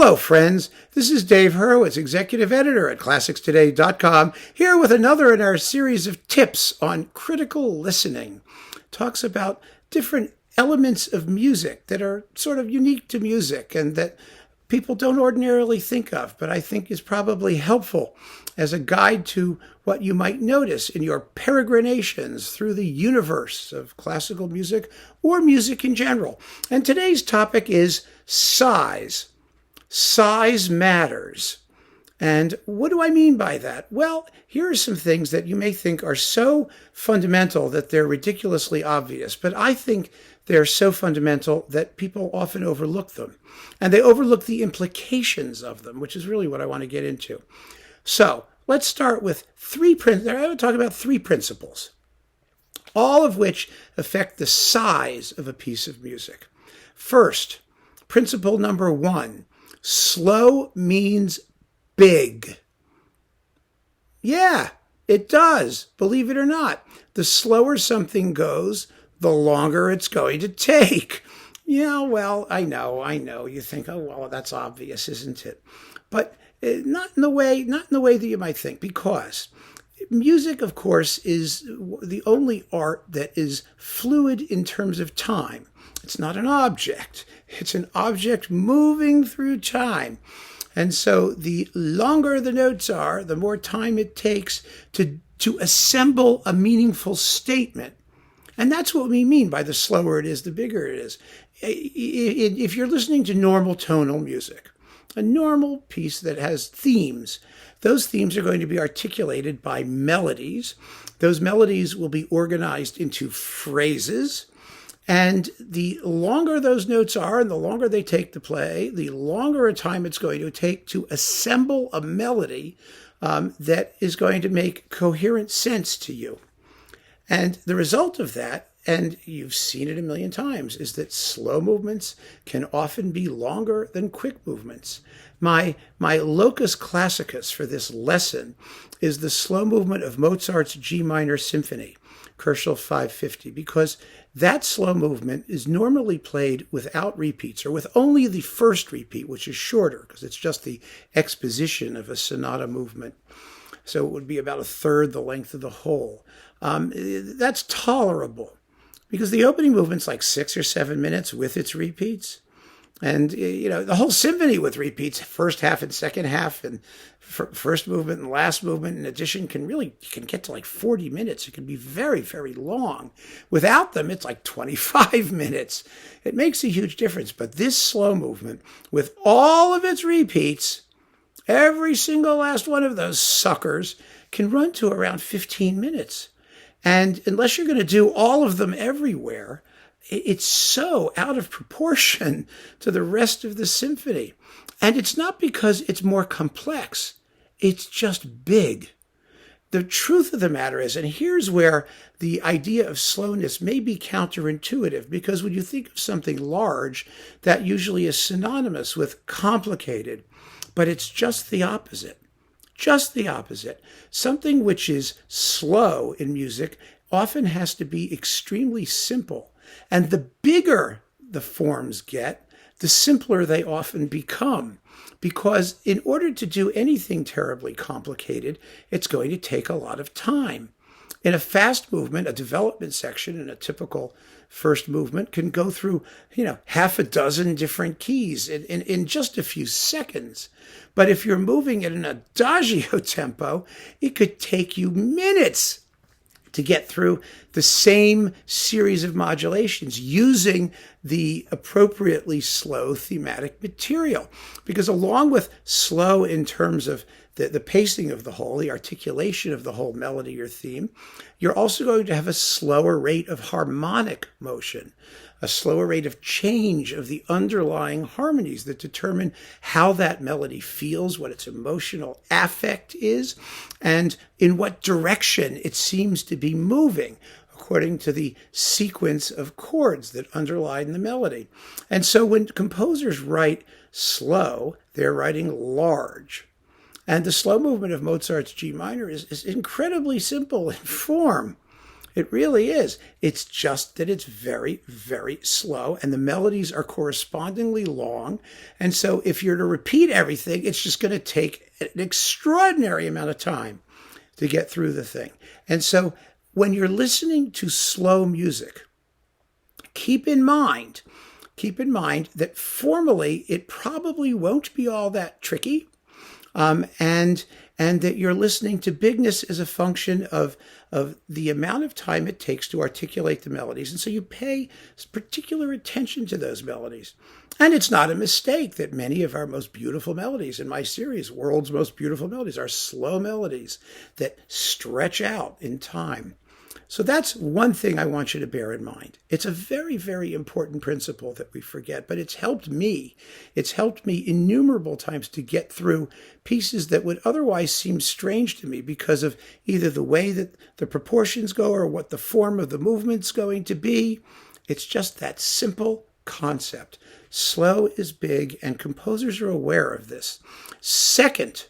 Hello, friends. This is Dave Hurwitz, executive editor at ClassicsToday.com, here with another in our series of tips on critical listening. Talks about different elements of music that are sort of unique to music and that people don't ordinarily think of, but I think is probably helpful as a guide to what you might notice in your peregrinations through the universe of classical music or music in general. And today's topic is size. Size matters. And what do I mean by that? Well, here are some things that you may think are so fundamental that they're ridiculously obvious, but I think they're so fundamental that people often overlook them. And they overlook the implications of them, which is really what I want to get into. So let's start with I would talk about three principles, all of which affect the size of a piece of music. First, principle number one, slow means big. Yeah, it does, believe it or not. The slower something goes, the longer it's going to take. Yeah, well, I know. You think, oh, well, that's obvious, isn't it? But not in the way that you might think, because music, of course, is the only art that is fluid in terms of time. It's not an object. It's an object moving through time. And so the longer the notes are, the more time it takes to assemble a meaningful statement. And that's what we mean by the slower it is, the bigger it is. If you're listening to normal tonal music, a normal piece that has themes, those themes are going to be articulated by melodies. Those melodies will be organized into phrases. And the longer those notes are and the longer they take to play, the longer a time it's going to take to assemble a melody that is going to make coherent sense to you. And the result of that, and you've seen it a million times, is that slow movements can often be longer than quick movements. My locus classicus for this lesson is the slow movement of Mozart's G minor symphony, Kochel 550, because that slow movement is normally played without repeats or with only the first repeat, which is shorter because it's just the exposition of a sonata movement. So it would be about a third the length of the whole. That's tolerable because the opening movement's like 6 or 7 minutes with its repeats. And, the whole symphony with repeats, first half and second half, and first movement and last movement, in addition, can get to like 40 minutes. It can be very, very long. Without them, it's like 25 minutes. It makes a huge difference. But this slow movement, with all of its repeats, every single last one of those suckers can run to around 15 minutes. And unless you're going to do all of them everywhere, it's so out of proportion to the rest of the symphony. And it's not because it's more complex. It's just big. The truth of the matter is, and here's where the idea of slowness may be counterintuitive, because when you think of something large, that usually is synonymous with complicated, but it's just the opposite. Just the opposite. Something which is slow in music often has to be extremely simple. And the bigger the forms get, the simpler they often become. Because in order to do anything terribly complicated, it's going to take a lot of time. In a fast movement, a development section in a typical first movement can go through, half a dozen different keys in just a few seconds. But if you're moving at an adagio tempo, it could take you minutes to get through the same series of modulations using the appropriately slow thematic material. Because along with slow in terms of the pacing of the whole, the articulation of the whole melody or theme, you're also going to have a slower rate of harmonic motion, a slower rate of change of the underlying harmonies that determine how that melody feels, what its emotional affect is, and in what direction it seems to be moving, according to the sequence of chords that underline the melody. And so when composers write slow, they're writing large. And the slow movement of Mozart's G minor is incredibly simple in form. It really is. It's just that it's very, very slow, and the melodies are correspondingly long. And so if you're to repeat everything, it's just going to take an extraordinary amount of time to get through the thing. And so when you're listening to slow music, keep in mind that formally it probably won't be all that tricky. And that you're listening to bigness as a function of the amount of time it takes to articulate the melodies. And so you pay particular attention to those melodies. And it's not a mistake that many of our most beautiful melodies in my series, World's Most Beautiful Melodies, are slow melodies that stretch out in time. So that's one thing I want you to bear in mind. It's a very, very important principle that we forget, but it's helped me. It's helped me innumerable times to get through pieces that would otherwise seem strange to me because of either the way that the proportions go or what the form of the movement's going to be. It's just that simple concept. Slow is big, and composers are aware of this. Second,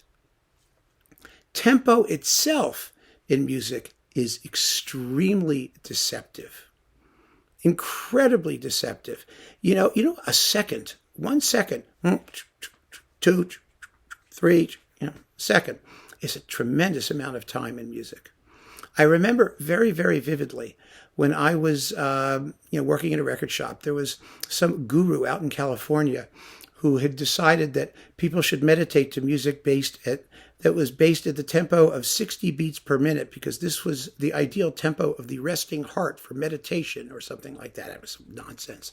tempo itself in music is extremely deceptive, incredibly deceptive. A second, 1 second, 2, 3, second is a tremendous amount of time in music. I remember very, very vividly when I was, working in a record shop. There was some guru out in California who had decided that people should meditate to music that was based at the tempo of 60 beats per minute, because this was the ideal tempo of the resting heart for meditation or something like that. It was some nonsense.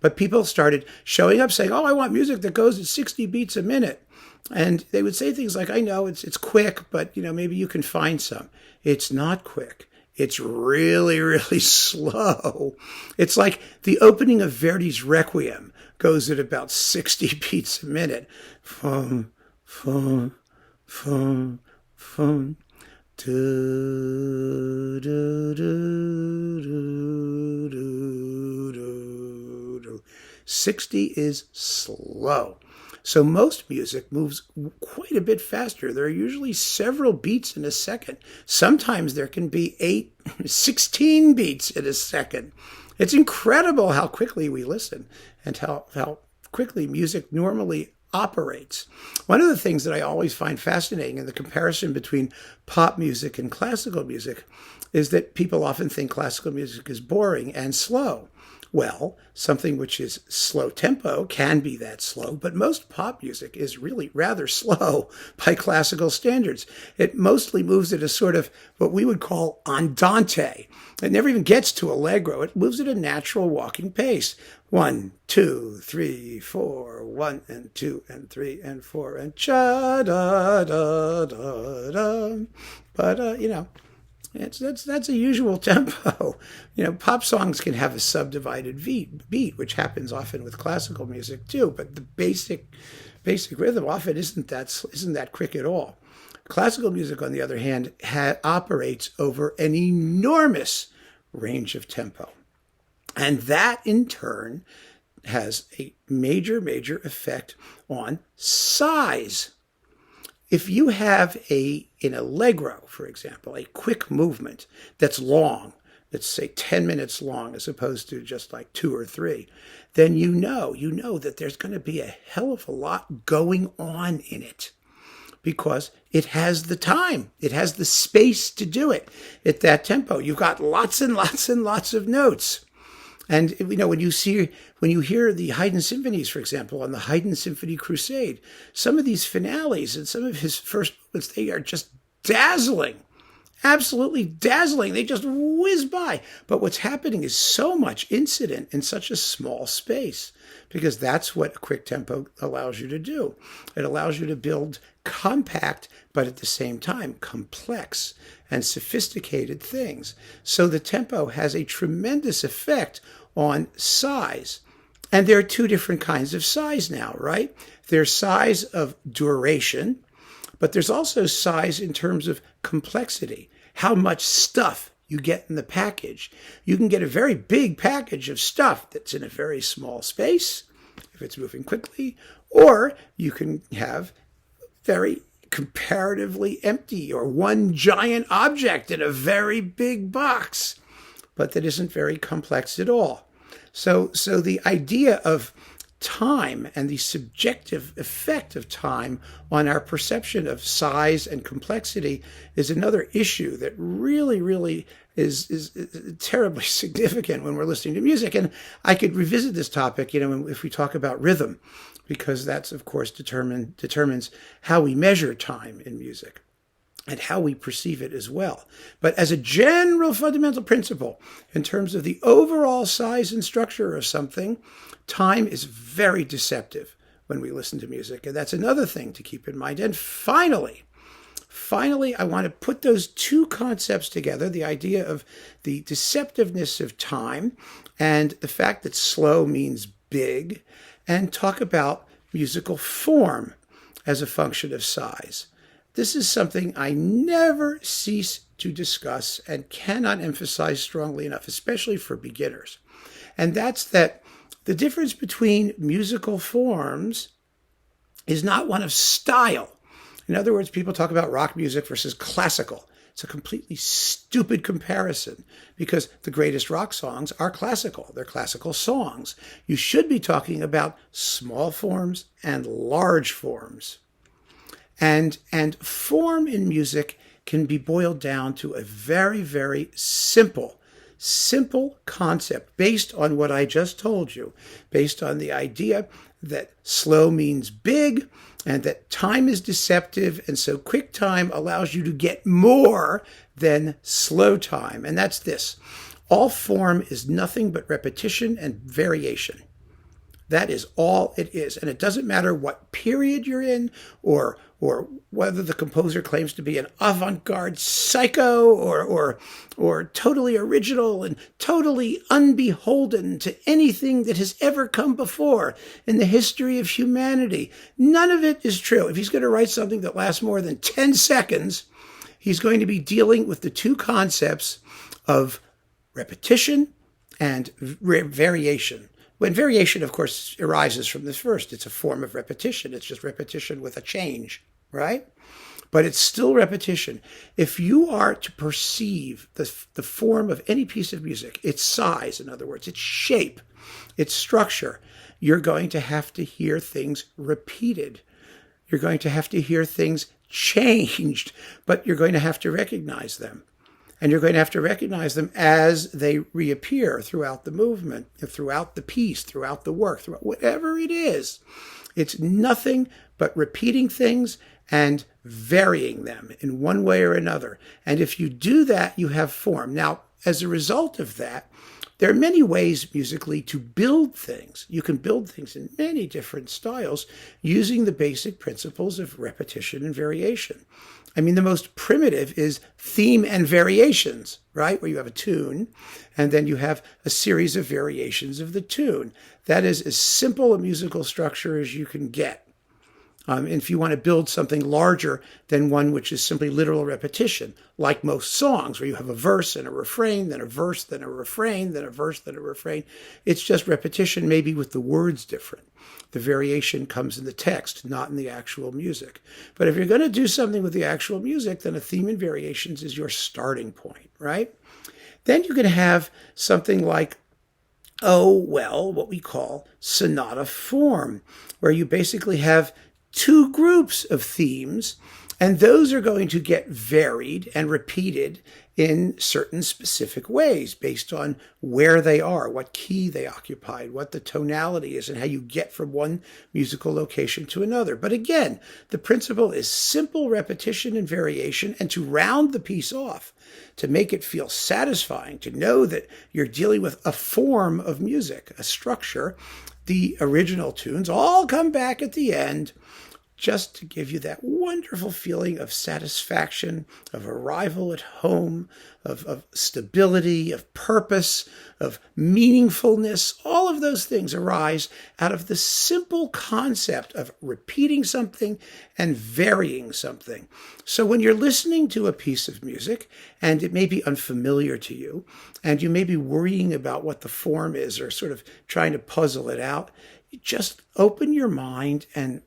But people started showing up saying, I want music that goes at 60 beats a minute. And they would say things like, I know it's quick, but maybe you can find some. It's not quick. It's really, really slow. It's like the opening of Verdi's Requiem goes at about 60 beats a minute. Fum, fum, fum, fum. Do, do, do, do, do, do, do. 60 is slow. So most music moves quite a bit faster. There are usually several beats in a second. Sometimes there can be 16 beats in a second. It's incredible how quickly we listen and how quickly music normally operates. One of the things that I always find fascinating in the comparison between pop music and classical music is that people often think classical music is boring and slow. Well, something which is slow tempo can be that slow, but most pop music is really rather slow by classical standards. It mostly moves at a sort of what we would call andante. It never even gets to allegro. It moves at a natural walking pace. 1, 2, 3, 4, 1 and 2 and 3 and 4 and cha da da da da. But that's a usual tempo. Pop songs can have a subdivided beat, which happens often with classical music too. But the basic rhythm often isn't that quick at all. Classical music, on the other hand, operates over an enormous range of tempo, and that in turn has a major, major effect on size. If you have an allegro, for example, a quick movement that's long, let's say 10 minutes long as opposed to just like 2 or 3, then you know that there's going to be a hell of a lot going on in it because it has the time. It has the space to do it at that tempo. You've got lots and lots and lots of notes. And when you hear the Haydn symphonies, for example, on the Haydn Symphony Crusade, some of these finales and some of his first movements, they are just dazzling, absolutely dazzling. They just whiz by. But what's happening is so much incident in such a small space, because that's what a quick tempo allows you to do. It allows you to build compact, but at the same time, complex and sophisticated things. So the tempo has a tremendous effect on size. And there are two different kinds of size now, right? There's size of duration, but there's also size in terms of complexity, how much stuff you get in the package. You can get a very big package of stuff that's in a very small space, if it's moving quickly, or you can have very comparatively empty or one giant object in a very big box. but that isn't very complex at all. So the idea of time and the subjective effect of time on our perception of size and complexity is another issue that really is terribly significant when we're listening to music. And I could revisit this topic, if we talk about rhythm, because that's, of course, determines how we measure time in music and how we perceive it as well. But as a general fundamental principle, in terms of the overall size and structure of something, time is very deceptive when we listen to music. And that's another thing to keep in mind. And finally, I want to put those two concepts together, the idea of the deceptiveness of time and the fact that slow means big, and talk about musical form as a function of size. This is something I never cease to discuss and cannot emphasize strongly enough, especially for beginners. And that's that the difference between musical forms is not one of style. In other words, people talk about rock music versus classical. It's a completely stupid comparison because the greatest rock songs are classical. They're classical songs. You should be talking about small forms and large forms. And form in music can be boiled down to a very simple concept based on what I just told you, based on the idea that slow means big and that time is deceptive, and so quick time allows you to get more than slow time. And that's this: all form is nothing but repetition and variation. That is all it is. And it doesn't matter what period you're in or whether the composer claims to be an avant-garde psycho or totally original and totally unbeholden to anything that has ever come before in the history of humanity. None of it is true. If he's going to write something that lasts more than 10 seconds, he's going to be dealing with the two concepts of repetition and variation. When variation, of course, arises from this first, it's a form of repetition. It's just repetition with a change, right? But it's still repetition. If you are to perceive the form of any piece of music, its size, in other words, its shape, its structure, you're going to have to hear things repeated. You're going to have to hear things changed, but you're going to have to recognize them. And you're going to have to recognize them as they reappear throughout the movement, throughout the piece, throughout the work, throughout whatever it is. It's nothing but repeating things and varying them in one way or another. And if you do that, you have form. Now, as a result of that, there are many ways musically to build things. You can build things in many different styles using the basic principles of repetition and variation. I mean, the most primitive is theme and variations, right? Where you have a tune, and then you have a series of variations of the tune. That is as simple a musical structure as you can get. And if you want to build something larger than one which is simply literal repetition, like most songs, where you have a verse and a refrain, then a verse, then a refrain, then a verse, then a refrain, it's just repetition, maybe with the words different. The variation comes in the text, not in the actual music. But if you're going to do something with the actual music, then a theme and variations is your starting point, right? Then you can have something like, what we call sonata form, where you basically have two groups of themes, and those are going to get varied and repeated in certain specific ways based on where they are, what key they occupied, what the tonality is, and how you get from one musical location to another. But again, the principle is simple repetition and variation, and to round the piece off, to make it feel satisfying, to know that you're dealing with a form of music, a structure. The original tunes all come back at the end just to give you that wonderful feeling of satisfaction, of arrival at home, of stability, of purpose, of meaningfulness. All of those things arise out of the simple concept of repeating something and varying something. So when you're listening to a piece of music, and it may be unfamiliar to you, and you may be worrying about what the form is or sort of trying to puzzle it out, you just open your mind and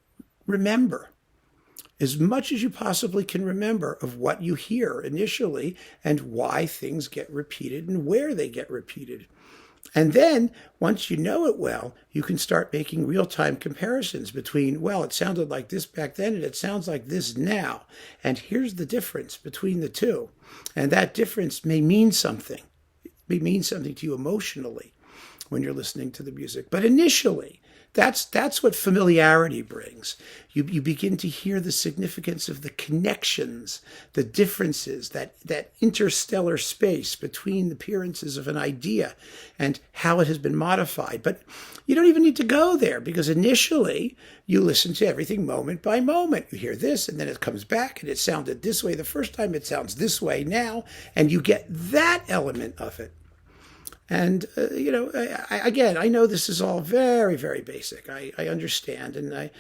remember, as much as you possibly can remember of what you hear initially and why things get repeated and where they get repeated. And then, once you know it well, you can start making real-time comparisons between, well, it sounded like this back then and it sounds like this now. And here's the difference between the two. And that difference may mean something. It may mean something to you emotionally when you're listening to the music. But initially, that's what familiarity brings. You begin to hear the significance of the connections, the differences, that interstellar space between the appearances of an idea and how it has been modified. But you don't even need to go there, because initially you listen to everything moment by moment. You hear this and then it comes back and it sounded this way the first time, it sounds this way now, and you get that element of it. And, I know this is all very, very basic. I understand. And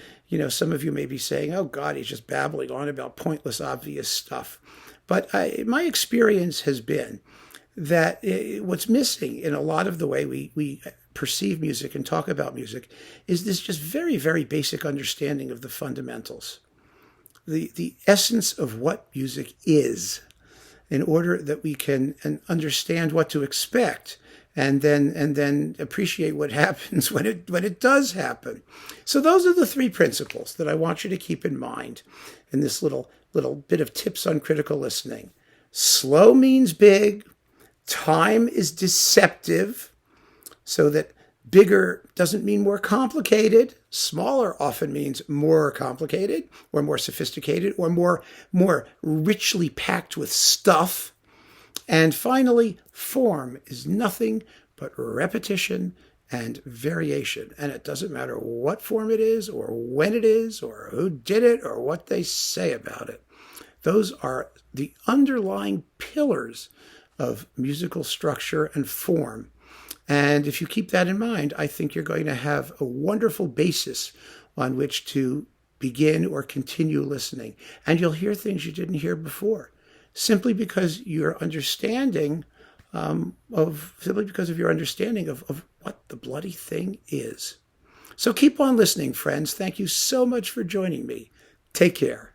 some of you may be saying, oh God, he's just babbling on about pointless, obvious stuff. But my experience has been that what's missing in a lot of the way we perceive music and talk about music is this just very, very basic understanding of the fundamentals, the essence of what music is, in order that we can understand what to expect and then appreciate what happens when it does happen. So those are the three principles that I want you to keep in mind in this little bit of tips on critical listening. Slow means big. Time is deceptive, so that bigger doesn't mean more complicated. Smaller often means more complicated or more sophisticated or more richly packed with stuff. And finally, form is nothing but repetition and variation. And it doesn't matter what form it is or when it is or who did it or what they say about it. Those are the underlying pillars of musical structure and form. And if you keep that in mind, I think you're going to have a wonderful basis on which to begin or continue listening. And you'll hear things you didn't hear before, simply because of your understanding of what the bloody thing is. So keep on listening, friends. Thank you so much for joining me. Take care.